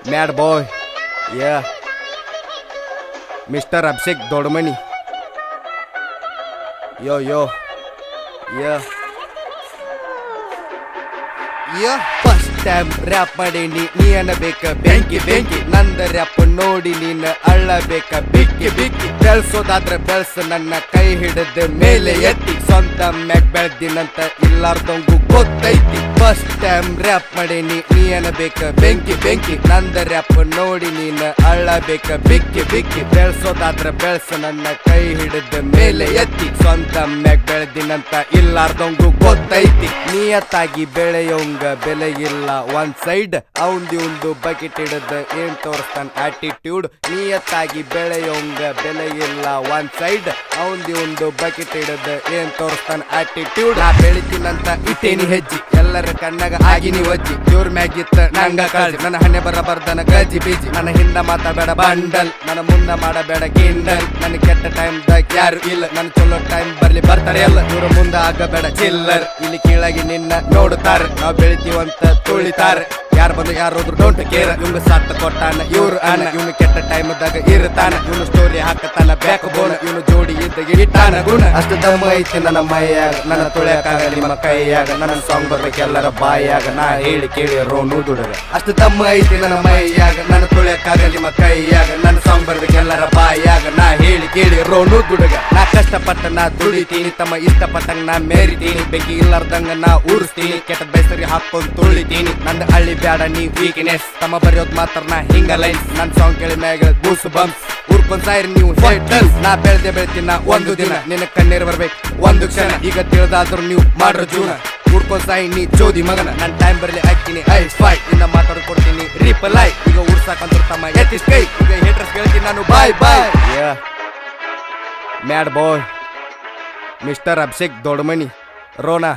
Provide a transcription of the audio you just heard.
Mad boy, yeah. Mr. Abhishek Dodmani. Yo, yeah. First time rap ಮಾಡೀನಿ ನೀ ಅನ್ನಬೇಕ ಬೆಂಕಿ ಬೆಂಕಿ ನಂದ ರ್ಯಾಪ್ ನೋಡಿ ನೀನು ಅಳ್ಳಬೇಕ ಬಿಕ್ಕಿ ಬಿಕ್ಕಿ ಬೆಳ್ಸೋದಾದ್ರೆ ಬೆಳ್ಸ ನನ್ನ ಕೈ ಹಿಡಿದ ಮೇಲೆ ಎತ್ತಿ ಸ್ವಂತ ಮ್ಯಾಗ್ ಬೆಳ್ದಿನಂತ ಇಲ್ಲಾರ್ದಂಗು ಗೊತ್ತೈತಿ ಫಸ್ಟ್ ಟೈಮ್ ರ್ಯಾಪ್ ಮಾಡೀನಿ ನೀ ಅನ್ನಬೇಕ ಬೆಂಕಿ ಬೆಂಕಿ ನಂದ ರ್ಯಾಪ್ ನೋಡಿ ನೀನು ಅಳ್ಳಬೇಕ ಬಿಕ್ಕಿ ಬಿಕ್ಕಿ ಬೆಳ್ಸೋದಾದ್ರೆ ಬೆಳ್ಸ ನನ್ನ ಕೈ ಹಿಡಿದ ಮೇಲೆ ಎತ್ತಿ ಸ್ವಂತ ಮ್ಯಾಗ್ ಬೆಳ್ದಿನಂತ ಇಲ್ಲಾರ್ದಂಗು ಗೊತ್ತೈತಿ ನಿಯತ್ತಾಗಿ ಬೆಳೆಯೋಂಗ ಬೆಲೆ ಇಲ್ಲ ಒಂದ್ ಸೈಡ್ ಅವಂದು ಬಕೆಟ್ ಹಿಡಿದ ಏನ್ ತೋರಿಸ್ತಾನ ಆಟಿಟ್ಯೂಡ್ ನಿಯತ್ತಾಗಿ ಬೆಳೆಯೋಂಗ ಬೆಲೆ ಇಲ್ಲ ಒಂದ್ ಸೈಡ್ ಅವಂದು ಬಕೆಟ್ ಹಿಡಿದ ಏನ್ ತೋರಿಸ್ತಾನ ಆಟಿಟ್ಯೂಡ್ ನಾ ಬೆಳಿತೀನಂತ ಇಟ್ಟೇನಿ ಹೆಜ್ಜಿ ಎಲ್ಲರ ಕಣ್ಣಾಗ ಆಗಿನಿ ವಜ್ಜಿ ಜೋರ್ ಮ್ಯಾಗಿತ್ತ ನಂಗ ಕಾಳಜಿ ನನ್ನ ಹಣೆ ಬರಬಾರ್ದನ ಗಜಿ ಬೀಜಿ ನನ್ನ ಹಿಂದ ಮಾತಾಡಬೇಡ ಬಂಡಲ್ ನನ್ನ ಮುಂದ ಮಾಡಬೇಡ ಕಿಂಡಲ್ ನನ್ನ ಕೆಟ್ಟ ಟೈಮ್ ದಾಗ ಯಾರು ಇಲ್ಲ ನನ್ನ ಚಲೋ ಟೈಮ್ ಬರ್ಲಿ ಬರ್ತಾರೆ ಎಲ್ಲ ಇವ್ರ ಮುಂದ ಆಗಬೇಡ ಚಿಲ್ಲರ್ ಇಲ್ಲಿ ಕೀಳಾಗಿ ನಿನ್ನ ನೋಡುತ್ತಾರ ನಾವ್ ಬೆಳಿತೀವಂತ ತುಳಿತಾರ ಯಾರು ಬಂದು ಯಾರು ಹೋದ್ರು ಡೋಂಟ್ ಕೇರ್ ಇವ್ನು ಸಾಥ ಕೊಟ್ಟಾನ ಇವ್ರು ಅಣ್ಣ ಇವನು ಕೆಟ್ಟ ಟೈಮ್ ದಾಗ ಇರ್ತಾನ ಇವನು ಸ್ಟೋರಿ ಹಾಕತಾನ ಬ್ಯಾಕ್ ಬೋನ್ ಇವನು ಜೋಡಿ ಇದ್ದ ಇಟ್ಟಾನ ಗುಣ ಅಷ್ಟು ದಮ್ಮ ಐತಿ ನನ್ನ ಮೈಯಾಗ ನನ್ನ ತುಳಿಯಕ್ಕಾಗ ನಿಮ್ಮ ಕೈಯಾಗ ನನ್ನ ಸಾಂಗ್ ಬರ್ಬೇಕೆಲ್ಲರ ಬಾಯಾಗ ನಾ ಹೇಳಿ ಕೇಳಿ ರೋನು ದುಡುಗ ಅಷ್ಟು ದಮ್ಮ ಐತಿ ನನ್ನ ಮೈಯಾಗ ನನ್ನ ತುಳಿಯಕ್ಕಾಗ ನಿಮ್ಮ ಕೈಯಾಗ ನನ್ನ ಸಾಂಗ್ ಬರ್ಬೇಕೆಲ್ಲರ ಬಾಯಾಗ ನಾ ಹೇಳಿ ಕೇಳಿ ರೋನು ದುಡುಗ ನಾ ಕಷ್ಟಪಟ್ಟ ನಾ ದುಡಿತೀನಿ ತಮ್ಮ ಇಷ್ಟಪಟ್ಟಂಗ ನಾ ಮೇರಿತೀನಿ ಬೆಂಕಿ ಇಲ್ಲಾರ್ದಂಗ ನಾ ಉರಿಸ್ತೀನಿ ಕೆಟ್ಟ ಬೇಸರಿ ಹಾಕೊಂಡ್ ತುಳಿತೀನಿ ನಂದ ಹಳ್ಳಿ ಬ್ಯಾಡ ನೀ ವೀಕ್ನೆಸ್ ತಮ್ಮ ಬರೆಯೋದ್ ಮಾತ್ರ ನಾ ಹಿಂಗ ಲೈನ್ಸ್ ನನ್ ಸಾಂಗ್ ಕೇಳಿ ಮ್ಯಾಗ ಬೂಸ್ ಬಂಪ್ಸ್ ಊರ್ಕೊಂಡ್ ಸಾಯ್ರಿ ನೀವು ನಾ ಬೆಳ್ತೀನಿ ನಾ ಒಂದು ದಿನ ನಿನ್ನ ಕಣ್ಣೀರ್ ಬರ್ಬೇಕು ಒಂದು ಕ್ಷಣ ಈಗ ತಿಳಿದಾದ್ರು ನೀವು ಮಾಡ್ರ ಜೂನ ಊರ್ಕೊಂಡ್ ಸಾಯಿ ನೀ ಚೋದಿ ಮಗನ ನನ್ ಟೈಮ್ ಬರ್ಲಿ ಹಾಕ್ತೀನಿ ಐ ಫೈ ಇನ್ನ ಮಾತಾಡ್ ಕೊಡ್ತೀನಿ ರಿಪ್ಲೈ ಈಗ ಊರ್ಸಾಕಂತ ತಮ್ಮ ಎತ್ತಿಸ್ ಕೈ ಈಗ ಹೇಟ್ರಸ್ ಕೇಳ್ತೀನಿ ನಾನು ಬಾಯ್ ಬಾಯ್ ಮ್ಯಾಡ್ ಬಾಯ್ ಮಿಸ್ಟರ್ ಅಭಿಷೇಕ್ ದೊಡ್ಡಮನಿ ರೋನಾ